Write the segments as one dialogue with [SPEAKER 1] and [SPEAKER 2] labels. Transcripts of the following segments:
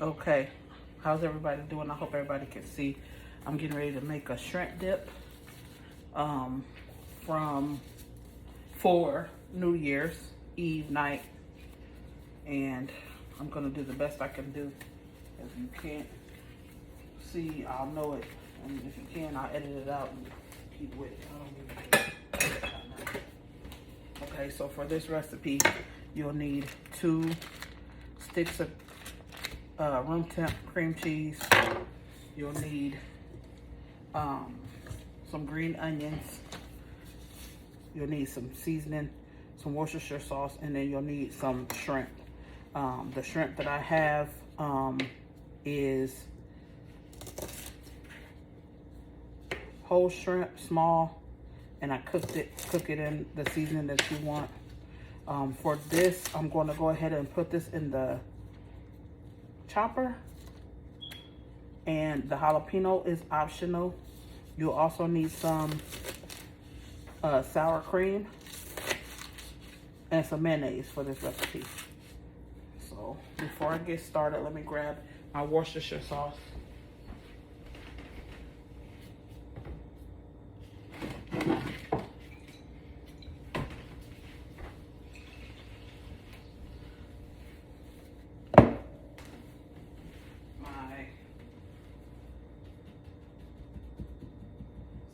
[SPEAKER 1] Okay, how's everybody doing? I hope everybody can see. I'm getting ready to make a shrimp dip from for New Year's Eve night, and I'm gonna do the best I can do. If you can't see, I'll know it, and if you can, I'll edit it out and keep with it. I don't give a shit. Okay, so for this recipe, you'll need 2 sticks of room temp cream cheese. You'll need some green onions. You'll need some seasoning, some Worcestershire sauce, and then you'll need some shrimp. The shrimp that I have is whole shrimp, small, and I cook it in the seasoning that you want. For this, I'm going to go ahead and put this in the chopper, and the jalapeno is optional. You'll also need some sour cream and some mayonnaise for this recipe. So before I get started, let me grab my Worcestershire sauce.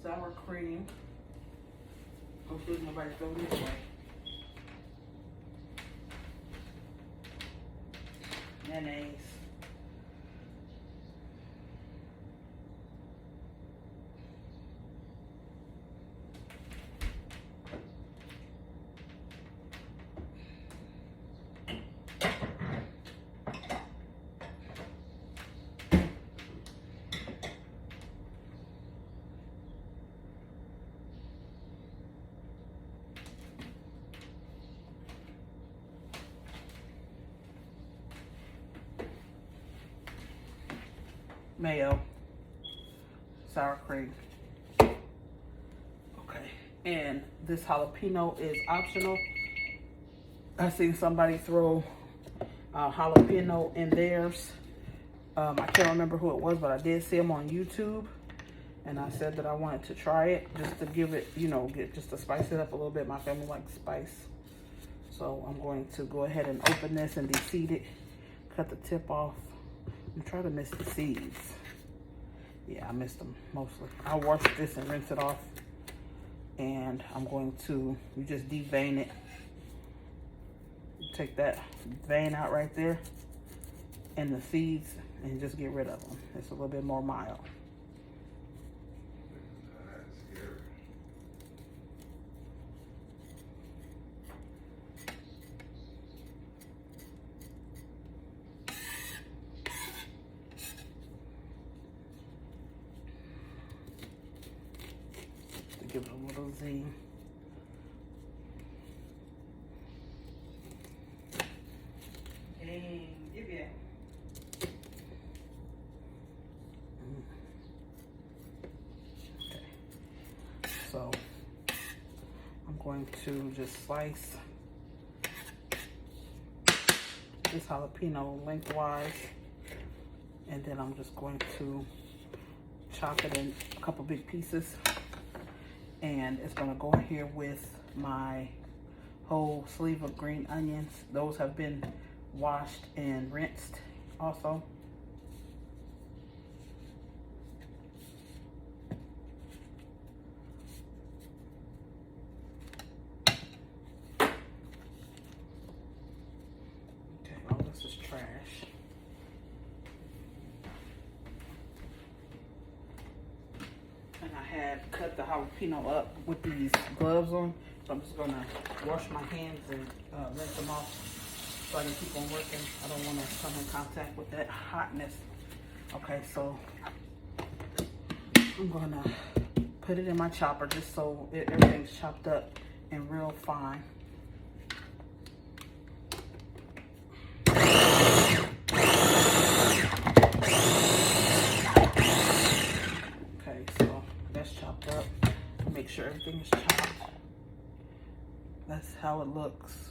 [SPEAKER 1] Sour cream. Hopefully nobody's going this way. Mayonnaise. Mayo, sour cream. Okay, and this jalapeno is optional. I seen somebody throw jalapeno in theirs. I can't remember who it was, but I did see them on YouTube, and I said that I wanted to try it just to give it, just to spice it up a little bit. My family likes spice, so I'm going to go ahead and open this and de-seed it, cut the tip off. I'm trying to miss the seeds. Yeah, I missed them mostly. I'll wash this and rinse it off. And I'm going to, you just de-vein it. Take that vein out right there and the seeds and just get rid of them. It's a little bit more mild. Give it a little zing. Hey, give it. Okay. So I'm going to just slice this jalapeno lengthwise, and then I'm just going to chop it in a couple big pieces. And it's gonna go in here with my whole sleeve of green onions. Those have been washed and rinsed also. Okay, all this is trash. And I had cut the jalapeno up with these gloves on, so I'm just gonna wash my hands and rinse them off so I can keep on working. I don't want to come in contact with that hotness. Okay, so I'm gonna put it in my chopper just so everything's chopped up and real fine. Up. Make sure everything is chopped. That's how it looks.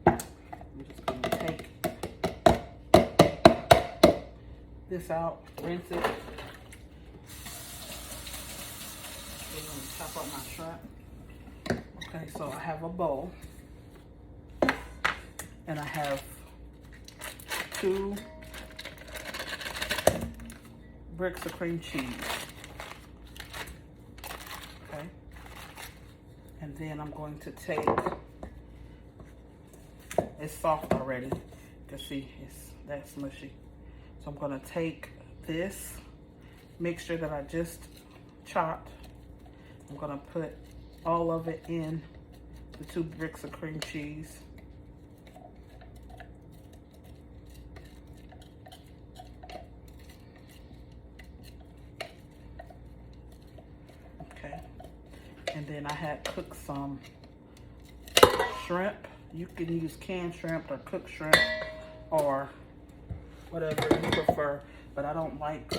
[SPEAKER 1] I'm just going to take this out, rinse it. Then I'm gonna chop up my shrimp. Okay, so I have a bowl, and I have 2 bricks of cream cheese. Okay, and then I'm going to take, it's soft already. You can see it's that smushy. So I'm gonna take this mixture that I just chopped. I'm gonna put all of it in the 2 bricks of cream cheese. Okay, and then I had cooked some shrimp. You can use canned shrimp or cooked shrimp or whatever you prefer, but I don't like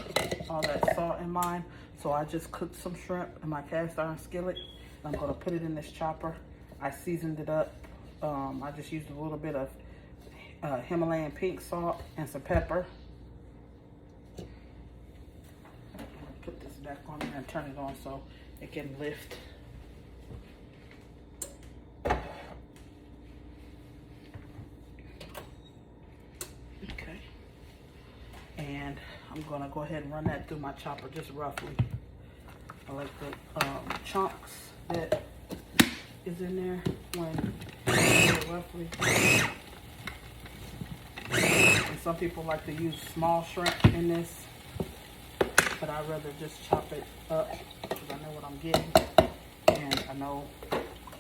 [SPEAKER 1] all that salt in mine, so I just cooked some shrimp in my cast iron skillet. I'm gonna put it in this chopper. I seasoned it up. I just used a little bit of Himalayan pink salt and some pepper. I'm gonna put this back on there and turn it on so it can lift. Okay. And I'm gonna go ahead and run that through my chopper just roughly. I like the chunks that is in there when roughly. And some people like to use small shrimp in this, but I'd rather just chop it up because I know what I'm getting, and I know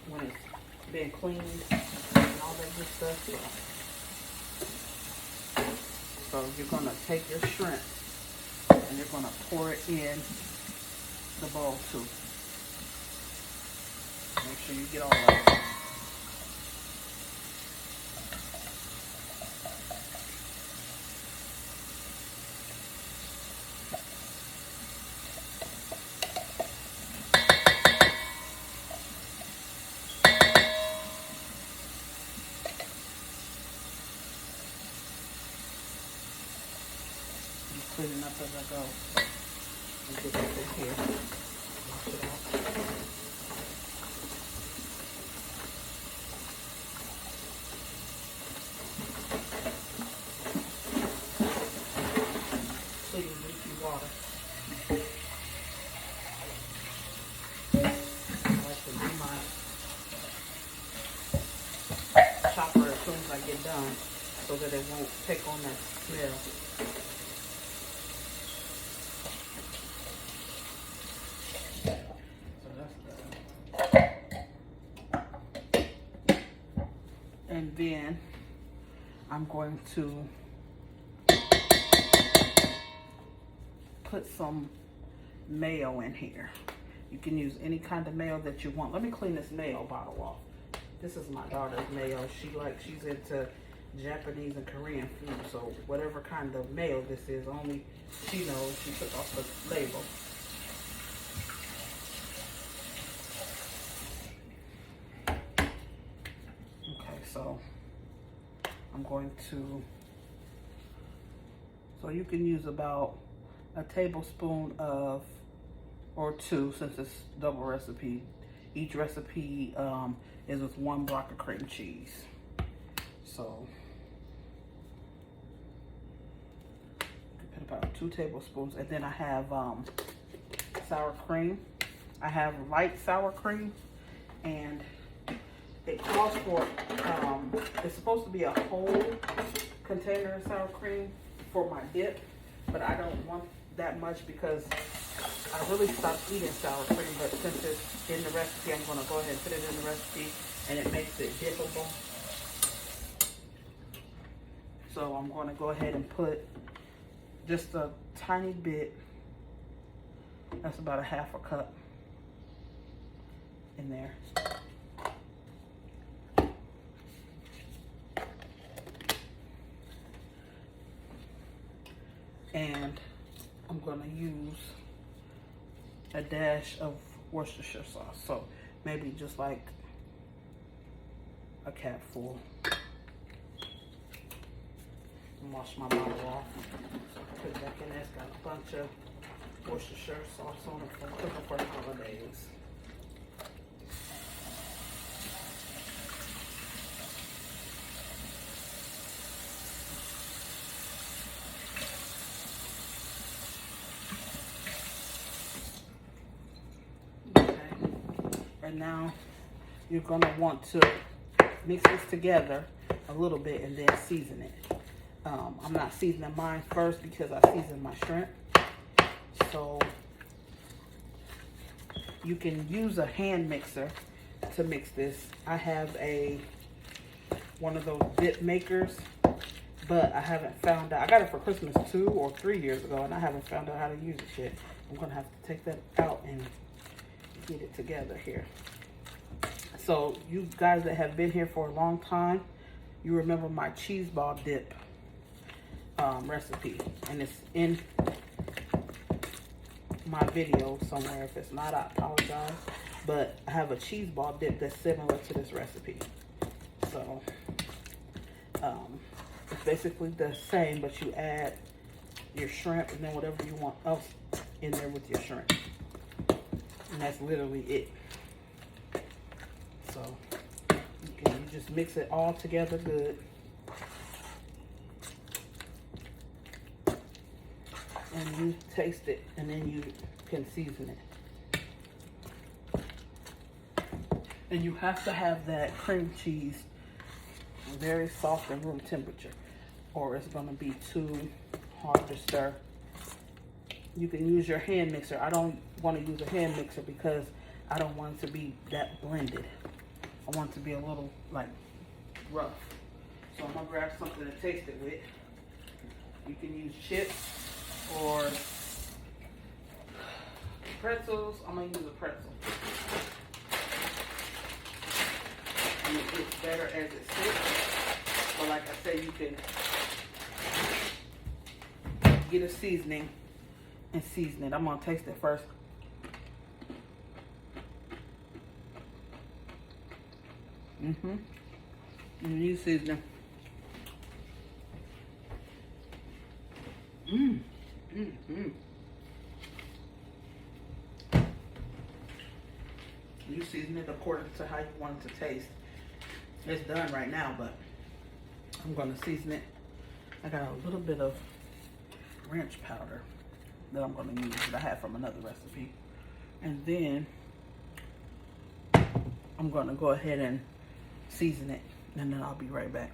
[SPEAKER 1] when it's been cleaned and all that good stuff. So you're gonna take your shrimp and you're gonna pour it in the bowl too. Make sure you get all of it. I'm cleaning up as I go. Let me get this in here. Wash it out. Clean leaky water. I like to do my chopper as soon as I get done so that it won't take on that smell. And then I'm going to put some mayo in here. You can use any kind of mayo that you want. Let me clean this mayo bottle off. This is my daughter's mayo. She's into Japanese and Korean food, so whatever kind of mayo this is, only she knows. She took off the label. So I'm going to, so you can use about a tablespoon of, or 2, since it's double recipe. Each recipe is with 1 block of cream cheese. So you can put about 2 tablespoons. And then I have sour cream. I have light sour cream, and it calls for, it's supposed to be a whole container of sour cream for my dip, but I don't want that much because I really stopped eating sour cream, but since it's in the recipe, I'm gonna go ahead and put it in the recipe, and it makes it dippable. So I'm gonna go ahead and put just a tiny bit, that's about a 1/2 cup in there. And I'm gonna use a dash of Worcestershire sauce. So maybe just like a capful. wash my bottle off. So I put it back in there. It's got a bunch of Worcestershire sauce on it from cooking for the holidays. Okay. And now you're gonna want to mix this together a little bit and then season it. I'm not seasoning mine first because I seasoned my shrimp. So you can use a hand mixer to mix this. I have one of those dip makers, but I haven't found out. I got it for Christmas 2 or 3 years ago, and I haven't found out how to use it yet. I'm gonna have to take that out and get it together here. So you guys that have been here for a long time, you remember my cheese ball dip recipe, and it's in my video somewhere. If it's not, I apologize, but I have a cheese ball dip that's similar to this recipe. So it's basically the same, but you add your shrimp and then whatever you want else in there with your shrimp, and that's literally it. So you just mix it all together good. And you taste it, and then you can season it. And you have to have that cream cheese very soft and room temperature, or it's going to be too hard to stir. You can use your hand mixer. I don't want to use a hand mixer because I don't want it to be that blended. I want it to be a little like rough. So I'm going to grab something to taste it with. You can use chips or pretzels. I'm going to use a pretzel. And it gets better as it sits. But like I said, you can get a seasoning and season it. I'm going to taste it first. And you seasoning. You season it according to how you want it to taste. It's done right now, but I'm going to season it. I got a little bit of ranch powder that I'm going to use that I had from another recipe. And then I'm going to go ahead and season it, and then I'll be right back.